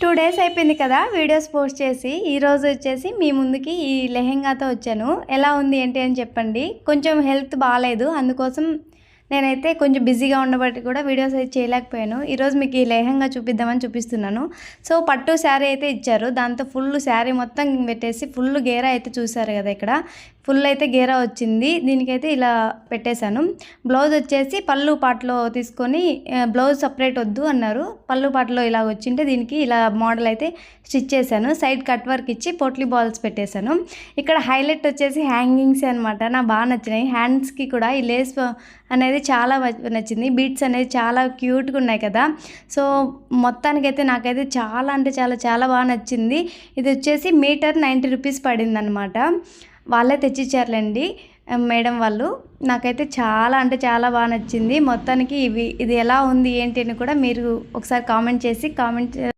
2 days అయిపోయింది కదా videos post చేసి. ఈరోజు వచ్చేసి మీ ముందుకి ఈ లెహెంగాతో వచ్చాను. ఎలా ఉంది ఏంటి అని చెప్పండి. కొంచెం హెల్త్ బాగాలేదు, అందుకోసం నేనైతే కొంచెం బిజీగా ఉండబట్టి కూడా వీడియోస్ అయితే చేయలేకపోయాను. ఈరోజు మీకు ఈ లెహెంగా చూపిద్దామని చూపిస్తున్నాను. సో పట్టు శారీ అయితే ఇచ్చారు, దాంతో ఫుల్ శారీ మొత్తం పెట్టేసి ఫుల్ గేరా అయితే చూసారు కదా, ఇక్కడ ఫుల్ అయితే గేరా వచ్చింది. దీనికైతే ఇలా పెట్టేశాను. బ్లౌజ్ వచ్చేసి పళ్ళు పాటలో తీసుకొని బ్లౌజ్ సపరేట్ వద్దు అన్నారు. పళ్ళు పాటలో ఇలా వచ్చింటే దీనికి ఇలా మోడల్ అయితే స్టిచ్ చేశాను. సైడ్ కట్ వర్క్ ఇచ్చి పోట్లీ బాల్స్ పెట్టేశాను. ఇక్కడ హైలైట్ వచ్చేసి హ్యాంగింగ్స్ అనమాట. నాకు బాగా నచ్చినాయి. హ్యాండ్స్కి కూడా ఈ లేస్ అనేది చాలా నచ్చింది. బీట్స్ అనేది చాలా క్యూట్గా ఉన్నాయి కదా. సో మొత్తానికైతే నాకైతే చాలా అంటే చాలా బాగా నచ్చింది. ఇది వచ్చేసి మీటర్ 90 రూపీస్ పడింది అనమాట. వాళ్ళే తెచ్చిచ్చారులేండి మేడం వాళ్ళు. నాకైతే చాలా అంటే చాలా బాగా నచ్చింది. మొత్తానికి ఇది ఎలా ఉంది ఏంటి అని కూడా మీరు ఒకసారి కామెంట్ చేసి